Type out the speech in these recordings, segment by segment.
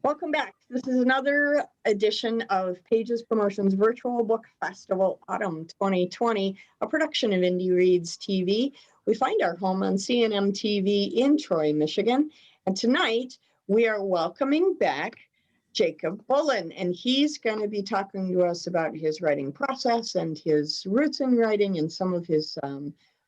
Welcome back. This is another edition of Pages Promotions Virtual Book Festival Autumn 2020, a production of Indie Reads TV. We find our home on CNM TV in Troy, Michigan. And tonight we are welcoming back Jacob Bullen, and he's going to be talking to us about his writing process and his roots in writing and some of his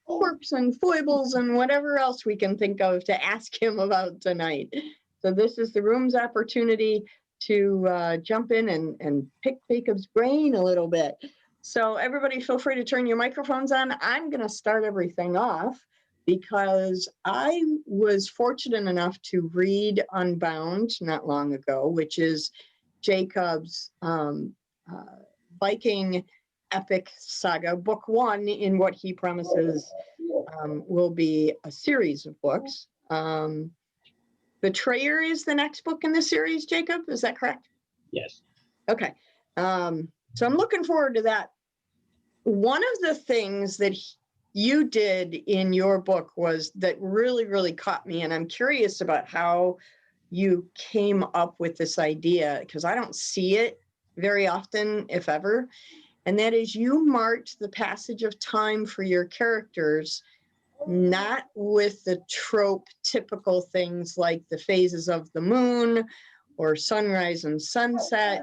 quirks and foibles and whatever else we can think of to ask him about tonight. So this is the room's opportunity to jump in and pick Jacob's brain a little bit. So everybody feel free to turn your microphones on. I'm going to start everything off because I was fortunate enough to read Unbound not long ago, which is Jacob's Viking epic saga, book one in what he promises will be a series of books. Betrayer is the next book in the series, Jacob, is that correct? Yes. Okay, so I'm looking forward to that. One of the things that you did in your book was that really caught me, and I'm curious about how you came up with this idea, because I don't see it very often, if ever, and that is you marked the passage of time for your characters not with the trope typical things like the phases of the moon or sunrise and sunset.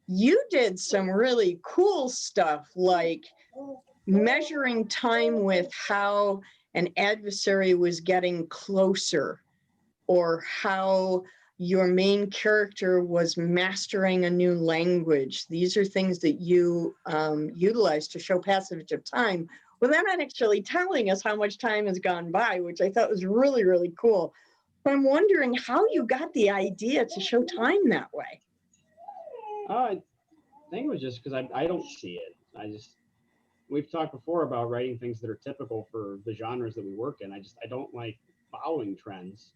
You did some really cool stuff like measuring time with how an adversary was getting closer, or how your main character was mastering a new language. These are things that you utilize to show passage of time. Well, they're not actually telling us how much time has gone by, which I thought was really cool. But I'm wondering how you got the idea to show time that way. I think it was just because I don't see it. We've talked before about writing things that are typical for the genres that we work in. I don't like following trends.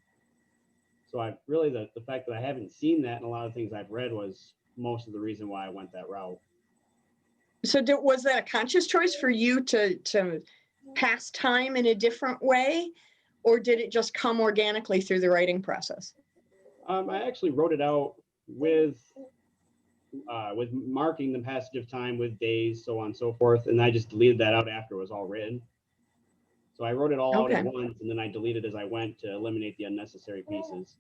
So the fact that I haven't seen that in a lot of things I've read was most of the reason why I went that route. So was that a conscious choice for you to pass time in a different way, or did it just come organically through the writing process? I actually wrote it out with marking the passage of time with days, so on and so forth, and I just deleted that out after it was all written. So I wrote it all out at once, and then I deleted as I went to eliminate the unnecessary pieces.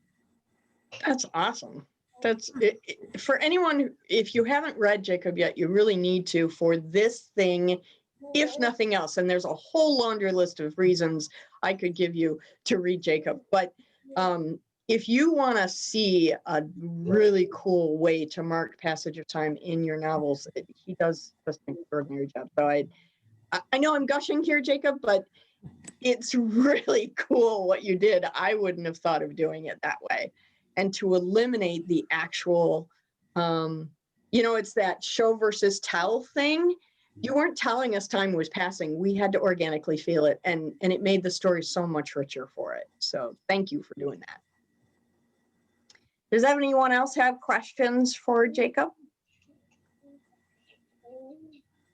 That's awesome. That's it. For anyone, if you haven't read Jacob yet, you really need to, for this thing, if nothing else. And there's a whole laundry list of reasons I could give you to read Jacob. But if you want to see a really cool way to mark passage of time in your novels, he does just an extraordinary job. So I know I'm gushing here, Jacob, but it's really cool what you did. I wouldn't have thought of doing it that way. And to eliminate the actual, it's that show versus tell thing. You weren't telling us time was passing. We had to organically feel it. And it made the story so much richer for it. So thank you for doing that. Does anyone else have questions for Jacob?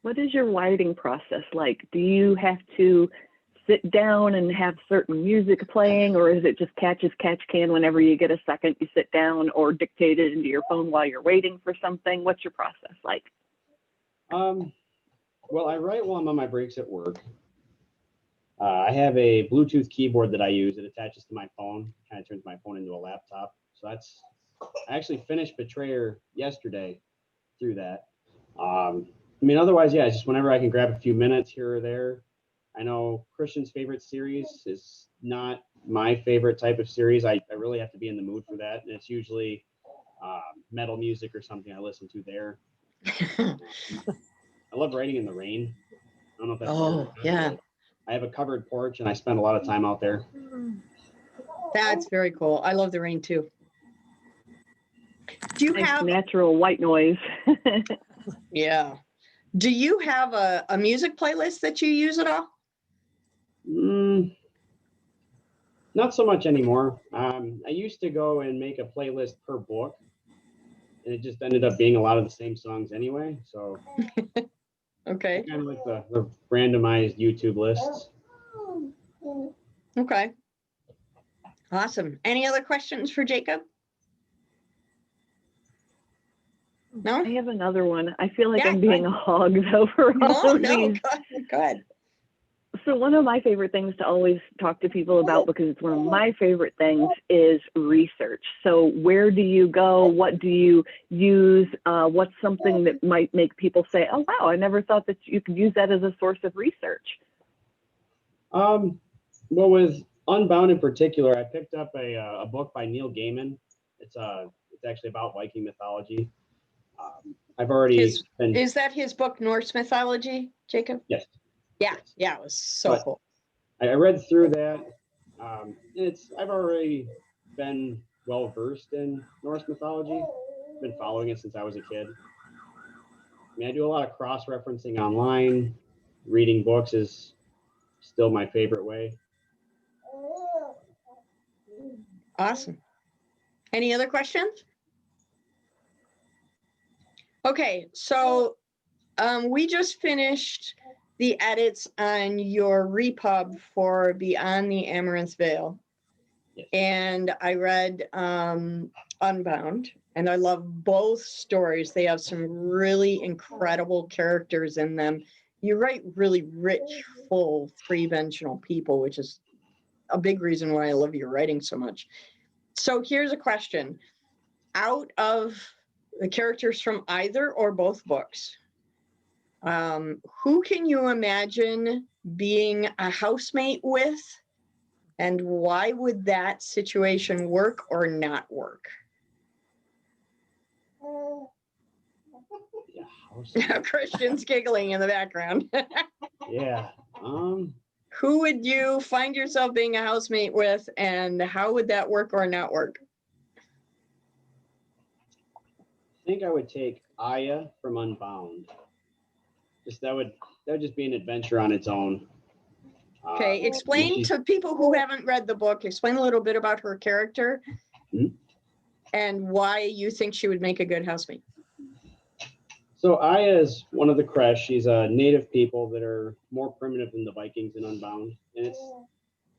What is your writing process like? Do you have to sit down and have certain music playing, or is it just catch as catch can whenever you get a second, you sit down, or dictate it into your phone while you're waiting for something? What's your process like? Well, I write while I'm on my breaks at work. I have a Bluetooth keyboard that I use. It attaches to my phone, kind of turns my phone into a laptop. So I actually finished Betrayer yesterday through that. Otherwise, yeah, it's just whenever I can grab a few minutes here or there. I know Christian's favorite series is not my favorite type of series. I really have to be in the mood for that. And it's usually metal music or something I listen to there. I love writing in the rain. I don't know if that's Oh, yeah. I have a covered porch and I spend a lot of time out there. That's very cool. I love the rain too. Do you have natural white noise? Yeah. Do you have a music playlist that you use at all? Not so much anymore. I used to go and make a playlist per book, and it just ended up being a lot of the same songs anyway. So okay. Kind of like the randomized YouTube lists. Okay. Awesome. Any other questions for Jacob? No? I have another one. I feel like Yeah, I'm being a hog though for all No, of no, these. go ahead. So one of my favorite things to always talk to people about, because it's one of my favorite things, is research. So where do you go? What do you use? What's something that might make people say, oh, wow, I never thought that you could use that as a source of research? Well, with Unbound in particular, I picked up a book by Neil Gaiman. It's actually about Viking mythology. I've already been, Is that his book, Norse Mythology, Jacob? yes. Yeah, Yes. yeah, it was so But cool. I read through that. I've already been well versed in Norse mythology. Been following it since I was a kid. I mean, I do a lot of cross referencing online. Reading books is still my favorite way. Awesome. Any other questions? Okay, so we just finished the edits on your repub for Beyond the Amaranth Veil. Yes. And I read Unbound, and I love both stories. They have some really incredible characters in them. You write really rich, full, three-dimensional people, which is a big reason why I love your writing so much. So here's a question. Out of the characters from either or both books, who can you imagine being a housemate with? And why would that situation work or not work? Yeah. Christian's giggling in the background. Yeah. Who would you find yourself being a housemate with, and how would that work or not work? I think I would take Aya from Unbound. That would just be an adventure on its own. Okay, explain to people who haven't read the book, explain a little bit about her character and why you think she would make a good housemate. So Aya is one of the Kresh. She's a native people that are more primitive than the Vikings in Unbound. And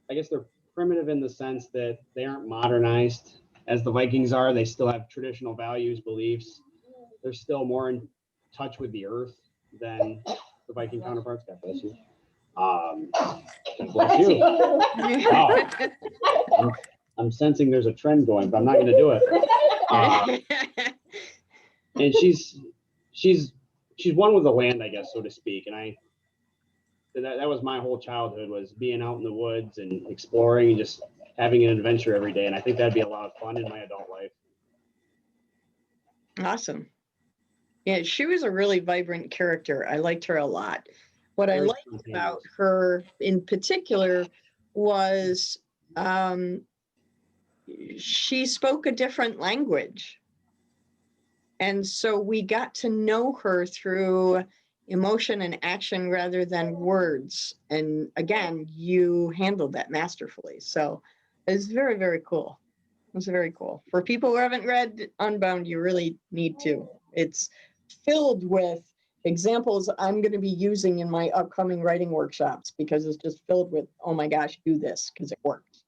I guess they're primitive in the sense that they aren't modernized as the Vikings are. They still have traditional values, beliefs. They're still more in touch with the earth than the Viking counterparts. God bless you. God bless you. Wow. I'm sensing there's a trend going, but I'm not going to do it. And she's one with the land, I guess, so to speak. And that was my whole childhood, was being out in the woods and exploring and just having an adventure every day. And I think that'd be a lot of fun in my adult life. Awesome. Yeah, she was a really vibrant character. I liked her a lot. What I liked about her in particular was she spoke a different language. And so we got to know her through emotion and action rather than words. And again, you handled that masterfully. So it's very, very cool. It's very cool. For people who haven't read Unbound, you really need to. It's filled with examples I'm going to be using in my upcoming writing workshops, because it's just filled with, oh my gosh, do this because it works.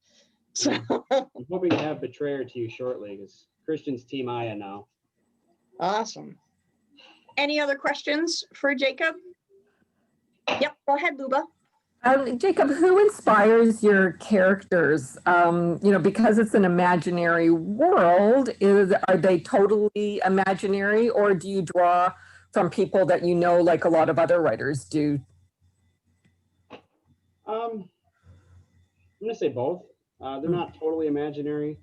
So I'm hoping to have Betrayer to you shortly, because Christian's team Aya now. Awesome. Any other questions for Jacob? Yep, go ahead, Luba. Jacob, who inspires your characters? Because it's an imaginary world, are they totally imaginary, or do you draw from people that you know, like a lot of other writers do? I'm going to say both. They're not totally imaginary,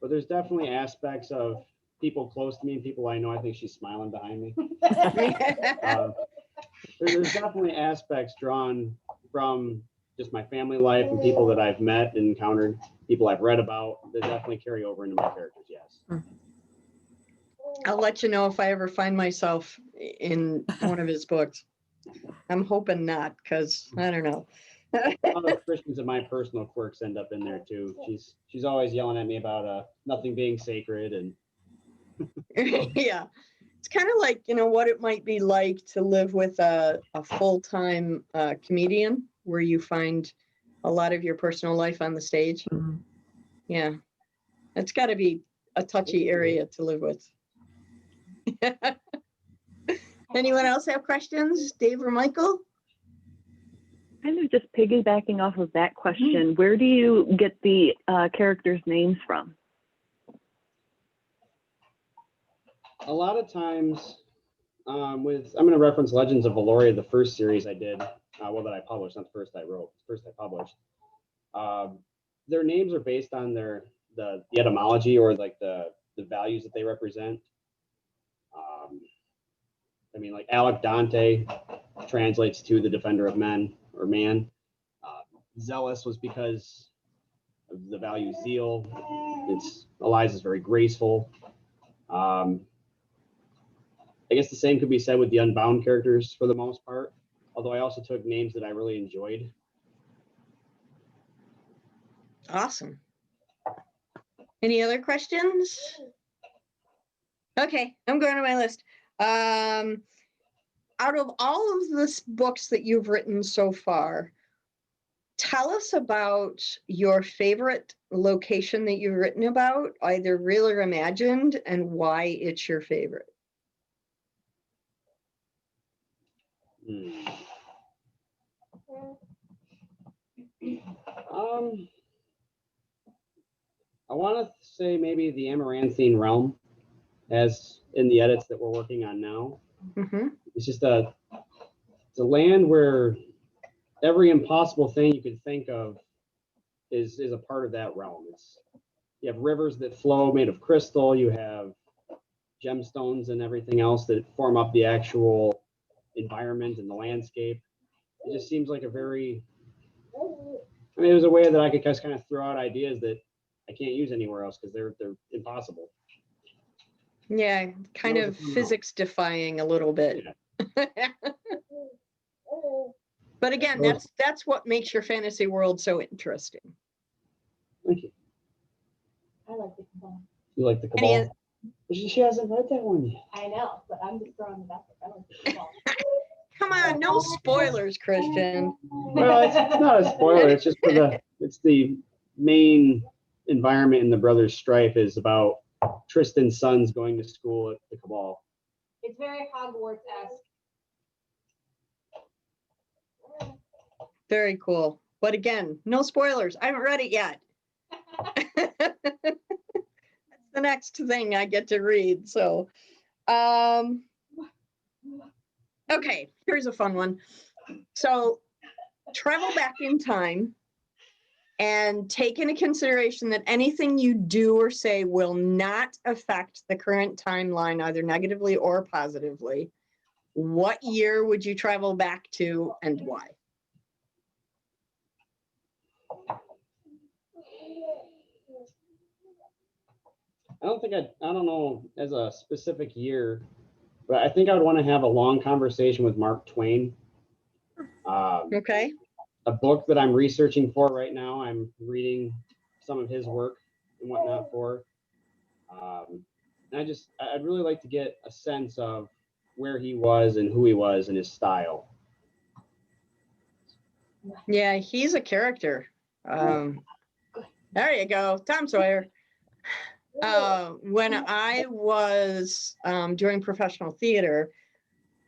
but there's definitely aspects of people close to me and people I know. I think she's smiling behind me. There's definitely aspects drawn from just my family life and people that I've met and encountered, people I've read about, that definitely carry over into my characters, yes. I'll let you know if I ever find myself in one of his books. I'm hoping not, because I don't know. Other Christians of my personal quirks end up in there too. She's always yelling at me about nothing being sacred, and Yeah, it's kind of like, what it might be like to live with a full-time comedian, where you find a lot of your personal life on the stage. Mm-hmm. Yeah, it's got to be a touchy area to live with. Anyone else have questions? Dave or Michael? Kind of just piggybacking off of that question, where do you get the characters' names from? A lot of times, I'm going to reference Legends of Valoria, the first series I did, well, that I published, not the first I wrote, the first I published. Their names are based on the etymology, or like the values that they represent. I mean, like Alec Dante translates to the defender of men, or man. Zealous was because of the value zeal. Eliza's very graceful. I guess the same could be said with the Unbound characters for the most part, although I also took names that I really enjoyed. Awesome. Any other questions? Okay, I'm going to my list. Out of all of the books that you've written so far, tell us about your favorite location that you've written about, either real or imagined, and why it's your favorite. I want to say maybe the Amaranthine Realm, as in the edits that we're working on now. Mm-hmm. It's just it's a land where every impossible thing you could think of is a part of that realm. You have rivers that flow made of crystal. You have gemstones and everything else that form up the actual environment and the landscape. It just seems like it was a way that I could just kind of throw out ideas that I can't use anywhere else because they're impossible. Yeah, kind of physics defying a little bit. Yeah. But again, that's what makes your fantasy world so interesting. Thank you. I like the Cabal. You like the Cabal? She hasn't read that one yet. I know, but I'm just throwing it out there. I like the Cabal. Come on, no spoilers, Christian. Well, it's not a spoiler. It's just it's the main environment in the Brothers' Strife is about Tristan's sons going to school at the Cabal. It's very Hogwarts-esque. Very cool. But again, no spoilers. I haven't read it yet. That's the next thing I get to read. So, okay, here's a fun one. So, travel back in time and take into consideration that anything you do or say will not affect the current timeline, either negatively or positively. What year would you travel back to and why? I don't know as a specific year, but I think I would want to have a long conversation with Mark Twain. Okay. A book that I'm researching for right now, I'm reading some of his work and whatnot for. And I'd really like to get a sense of where he was and who he was and his style. Yeah, he's a character. There you go, Tom Sawyer. When I was doing professional theater,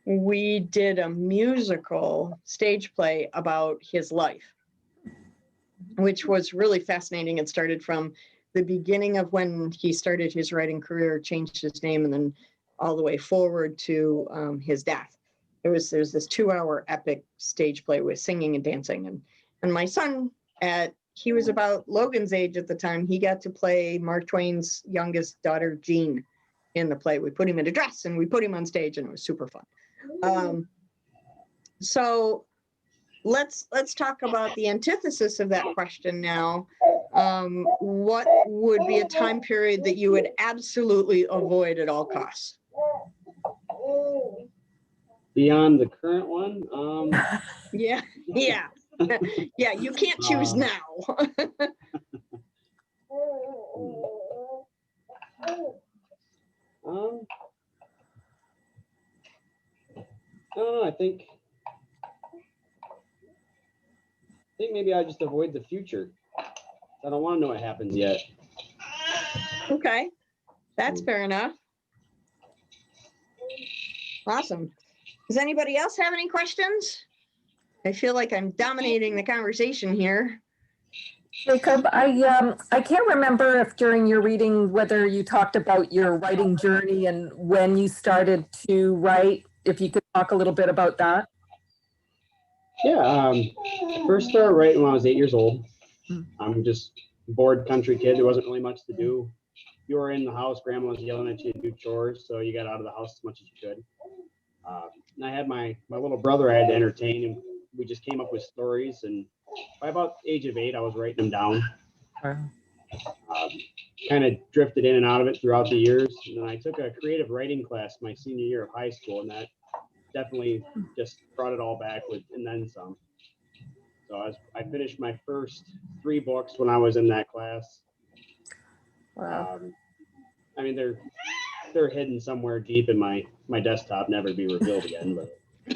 we did a musical stage play about his life, which was really fascinating. It started from the beginning of when he started his writing career, changed his name, and then all the way forward to his death. There's this 2-hour epic stage play with singing and dancing. And my son, he was about Logan's age at the time, he got to play Mark Twain's youngest daughter, Jean, in the play. We put him in a dress and we put him on stage, and it was super fun. So let's talk about the antithesis of that question now. What would be a time period that you would absolutely avoid at all costs? Beyond the current one? Yeah. Yeah, you can't choose now. I don't know. I think maybe I just avoid the future. I don't want to know what happens yet. Okay, that's fair enough. Awesome. Does anybody else have any questions? I feel like I'm dominating the conversation here. Jacob, I can't remember if during your reading whether you talked about your writing journey and when you started to write. If you could talk a little bit about that. Yeah, I first started writing when I was 8 years old. I'm just a bored country kid. There wasn't really much to do. You were in the house, grandma was yelling at you to do chores, so you got out of the house as much as you could. And I had my little brother I had to entertain, and we just came up with stories. And by about the age of 8, I was writing them down. Kind of drifted in and out of it throughout the years. And then I took a creative writing class my senior year of high school, and that definitely just brought it all back with and then some. So I finished my first 3 books when I was in that class. Wow. I mean, they're hidden somewhere deep in my desktop, never to be revealed again. But You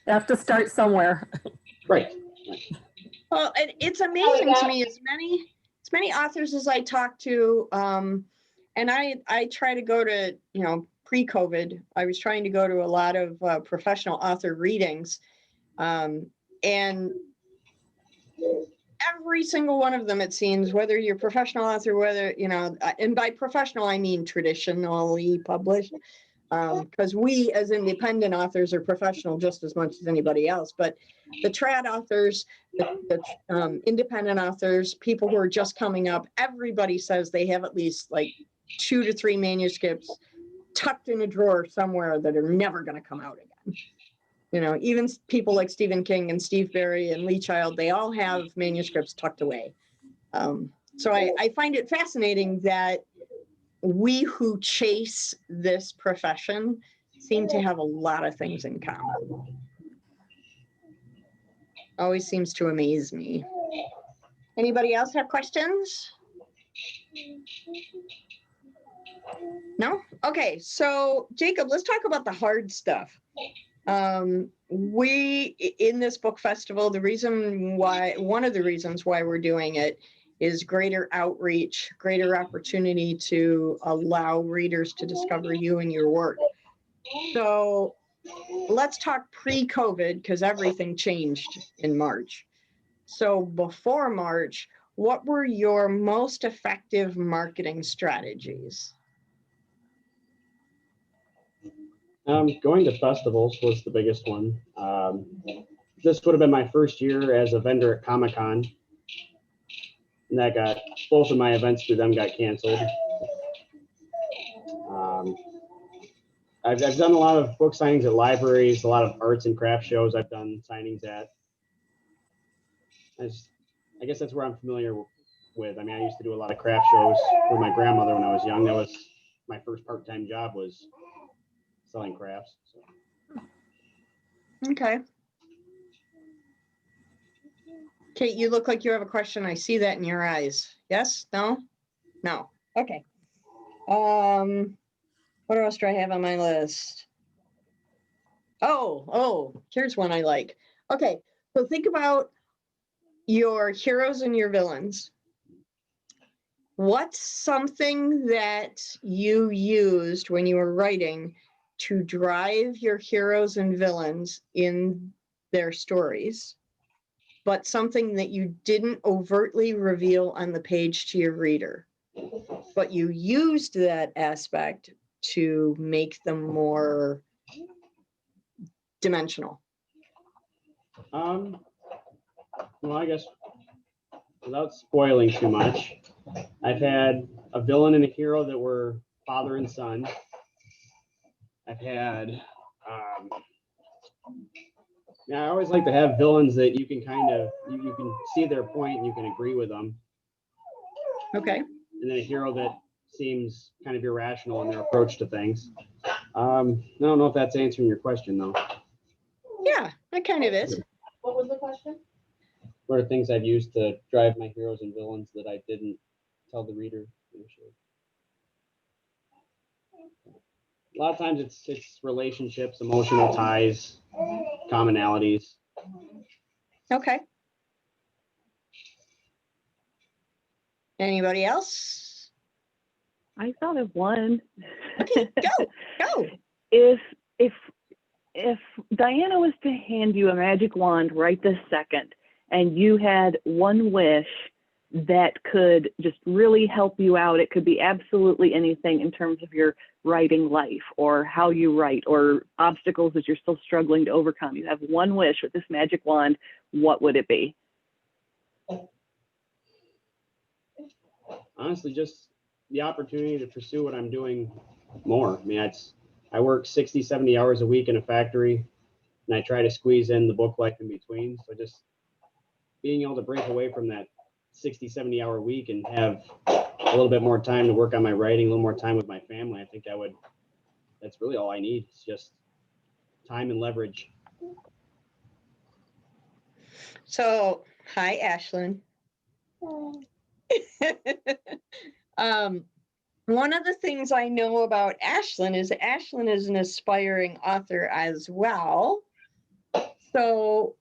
have to start somewhere. right. Well, it's amazing to me as many authors as I talk to, and I try to go to, pre-COVID, I was trying to go to a lot of professional author readings, and every single one of them, it seems, whether you're a professional author, whether, and by professional, I mean traditionally published, because we as independent authors are professional just as much as anybody else. But the trad authors, the independent authors, people who are just coming up, everybody says they have at least like 2 to 3 manuscripts tucked in a drawer somewhere that are never going to come out again. Even people like Stephen King and Steve Berry and Lee Child, they all have manuscripts tucked away. So I find it fascinating that we who chase this profession seem to have a lot of things in common. Always seems to amaze me. Anybody else have questions? No? Okay, so Jacob, let's talk about the hard stuff. We, in this book festival, one of the reasons why we're doing it is greater outreach, greater opportunity to allow readers to discover you and your work. So let's talk pre-COVID, because everything changed in March. So before March, what were your most effective marketing strategies? Going to festivals was the biggest one. This would have been my first year as a vendor at Comic-Con. And that got, both of my events through them got canceled. I've done a lot of book signings at libraries, a lot of arts and craft shows I've done signings at. I guess that's where I'm familiar with. I mean, I used to do a lot of craft shows with my grandmother when I was young. That was my first part-time job, was selling crafts. So. Okay. Kate, you look like you have a question. I see that in your eyes. Yes? No? No. Okay. What else do I have on my list? Oh, here's one I like. Okay, so think about your heroes and your villains. What's something that you used when you were writing to drive your heroes and villains in their stories, but something that you didn't overtly reveal on the page to your reader, but you used that aspect to make them more dimensional? Well, I guess without spoiling too much, I've had a villain and a hero that were father and son. I've had, I always like to have villains that you can kind of, you can see their point and you can agree with them. Okay. And then a hero that seems kind of irrational in their approach to things. I don't know if that's answering your question, though. Yeah, that kind of is. What was the question? What are things I've used to drive my heroes and villains that I didn't tell the reader initially? A lot of times it's relationships, emotional ties, commonalities. Okay. Anybody else? I thought of one. Okay, go. if if Diana was to hand you a magic wand right this second, and you had one wish that could just really help you out, it could be absolutely anything in terms of your writing life or how you write or obstacles that you're still struggling to overcome. You have one wish with this magic wand, what would it be? Honestly, just the opportunity to pursue what I'm doing more. I mean, I work 60, 70 hours a week in a factory, and I try to squeeze in the book life in between. So just being able to break away from that 60, 70 hour week and have a little bit more time to work on my writing, a little more time with my family, I think that's really all I need. It's just time and leverage. So, hi, Ashlyn. One of the things I know about Ashlyn is an aspiring author as well. So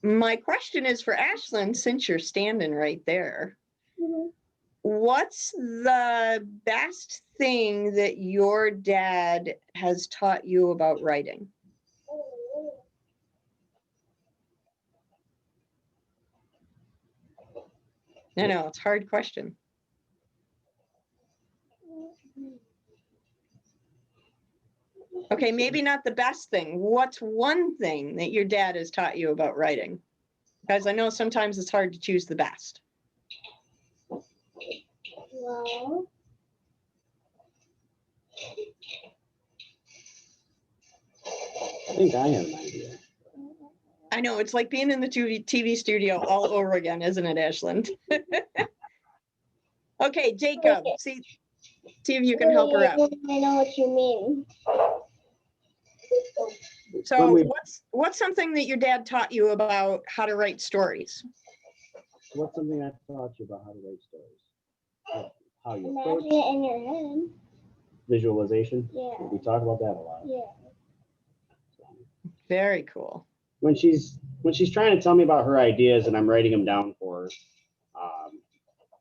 my question is for Ashlyn, since you're standing right there, what's the best thing that your dad has taught you about writing? I know, it's a hard question. Okay, maybe not the best thing. What's one thing that your dad has taught you about writing? Because I know sometimes it's hard to choose the best. Well, I think I have an idea. I know, it's like being in the TV studio all over again, isn't it, Ashlyn? Okay, Jacob, see if you can help her out. I know what you mean. So what's something that your dad taught you about how to write stories? What's something I taught you about how to write stories? How you Imagine approach it in your head. visualization. Yeah. We talk about that a lot. Yeah. Very cool. When she's trying to tell me about her ideas and I'm writing them down for her,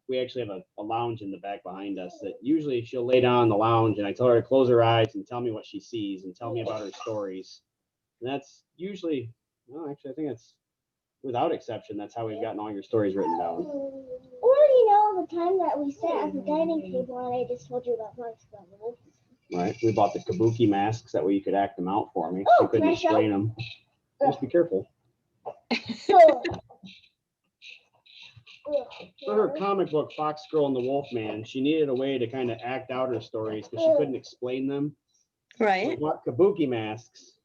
we actually have a lounge in the back behind us that usually she'll lay down on the lounge and I tell her to close her eyes and tell me what she sees and tell me about her stories. And that's usually, well, actually, I think it's without exception, that's how we've gotten all your stories written down. Or, you know, the time that we sat at the dining table and I just told you about parts about the wolf. Right. We bought the kabuki masks. That way you could act them out for me. Oh, You couldn't can I show? explain them. Just be careful. For her comic book, Fox Girl and the Wolf Man, she needed a way to kind of act out her stories because she couldn't explain them. Right. We bought kabuki masks.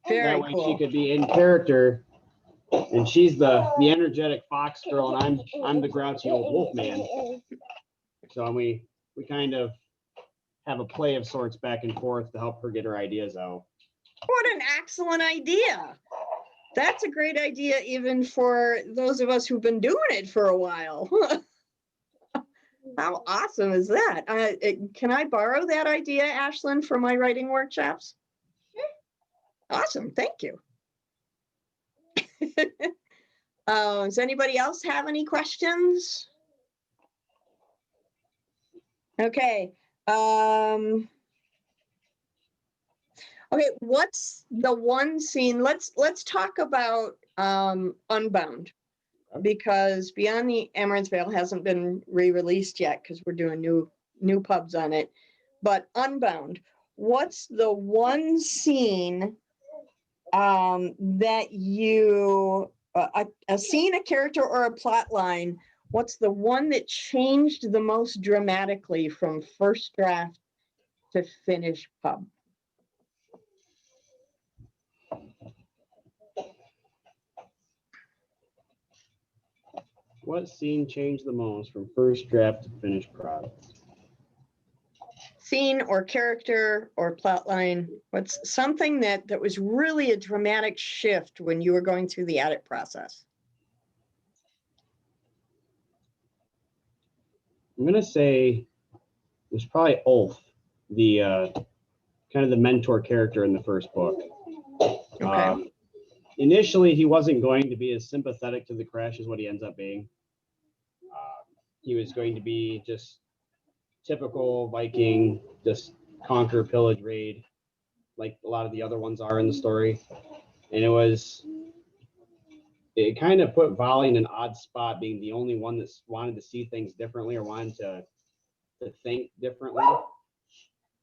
Very That way cool. she could be in character, and she's the energetic Fox Girl, and I'm the grouchy old Wolf Man. So we kind of have a play of sorts back and forth to help her get her ideas out. What an excellent idea. That's a great idea even for those of us who've been doing it for a while. How awesome is that? Can I borrow that idea, Ashlyn, for my writing workshops? Sure. Awesome, thank you. Does anybody else have any questions? Okay. Okay, what's the one scene? Let's talk about Unbound, because Beyond the Amaranth Veil hasn't been re-released yet because we're doing new pubs on it. But Unbound, what's the one scene that you a scene, a character, or a plot line? What's the one that changed the most dramatically from first draft to finish pub? What scene changed the most from first draft to finished product? Scene or character or plot line? What's something that was really a dramatic shift when you were going through the edit process? I'm gonna say it was probably Ulf, the kind of the mentor character in the first book. Okay. Initially, he wasn't going to be as sympathetic to the Crash as what he ends up being. He was going to be just typical Viking, just conquer, pillage, raid, like a lot of the other ones are in the story. And it kind of put Volley in an odd spot, being the only one that wanted to see things differently or wanted to think differently.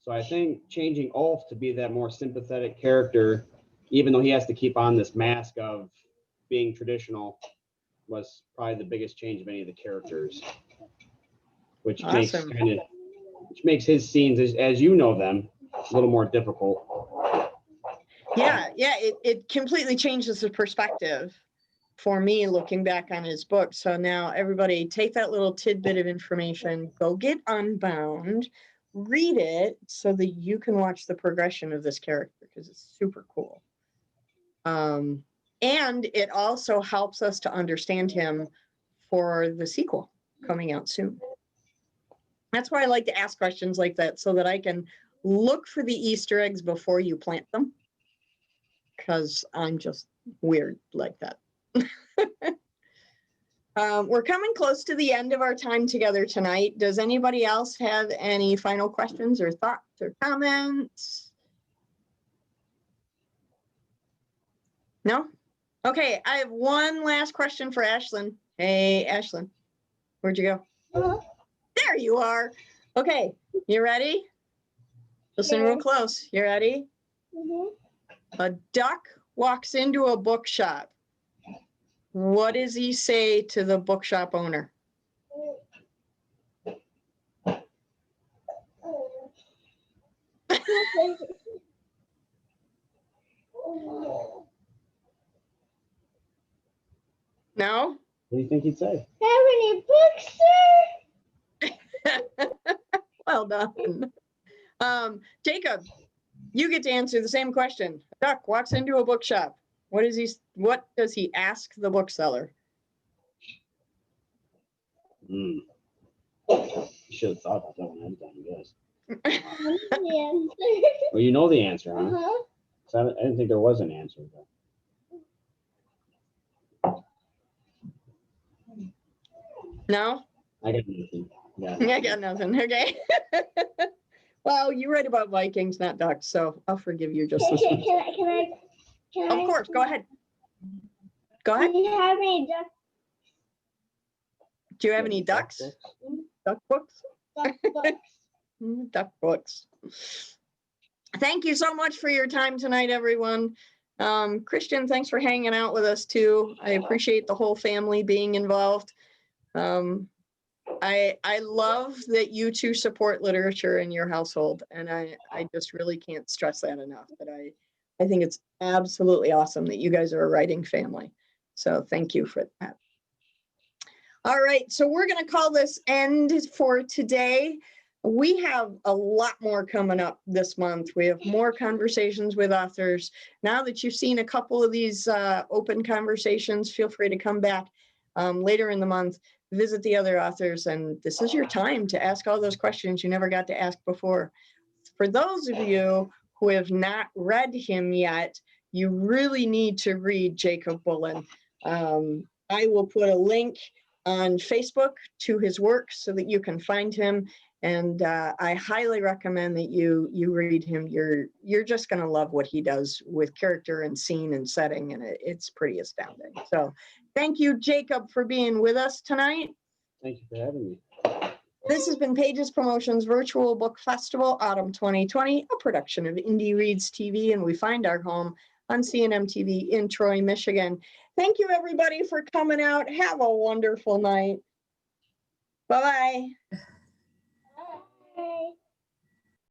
So I think changing Ulf to be that more sympathetic character, even though he has to keep on this mask of being traditional, was probably the biggest change of any of the characters, which Awesome. makes his scenes, as you know them, a little more difficult. Yeah, it completely changes the perspective for me looking back on his book. So now everybody take that little tidbit of information, go get Unbound, read it so that you can watch the progression of this character because it's super cool. And it also helps us to understand him for the sequel coming out soon. That's why I like to ask questions like that so that I can look for the Easter eggs before you plant them, because I'm just weird like that. We're coming close to the end of our time together tonight. Does anybody else have any final questions or thoughts or comments? No? Okay, I have one last question for Ashlyn. Hey, Ashlyn, where'd you go? There you are. Okay, you ready? Listen real close. You ready? A duck walks into a bookshop. What does he say to the bookshop owner? No? What do you think he'd say? Have any books, sir? Well done. Jacob, you get to answer the same question. A duck walks into a bookshop. What does he ask the bookseller? You should have thought about that one every time, I guess. Well, you know the answer, huh? Uh-huh. So I didn't think there was an answer. But No? I got nothing. Yeah. I got nothing. Okay. Well, you write about Vikings, not ducks, so I'll forgive you just this one. Can I? Of course, go ahead. Go ahead. Do you have any Do you have any ducks? Duck books? duck books? Duck books. Thank you so much for your time tonight, everyone. Christian, thanks for hanging out with us too. I appreciate the whole family being involved. I love that you two support literature in your household, and I just really can't stress that enough. But I think it's absolutely awesome that you guys are a writing family. So thank you for that. All right, so we're going to call this end for today. We have a lot more coming up this month. We have more conversations with authors. Now that you've seen a couple of these open conversations, feel free to come back later in the month, visit the other authors, and this is your time to ask all those questions you never got to ask before. For those of you who have not read him yet, you really need to read Jacob Bullen. I will put a link on Facebook to his work so that you can find him. And I highly recommend that you read him. You're just going to love what he does with character and scene and setting, and it's pretty astounding. So thank you, Jacob, for being with us tonight. Thank you for having me. This has been Pages Promotions Virtual Book Festival Autumn 2020, a production of Indie Reads TV, and we find our home on CNM TV in Troy, Michigan. Thank you, everybody, for coming out. Have a wonderful night. Bye-bye. Bye.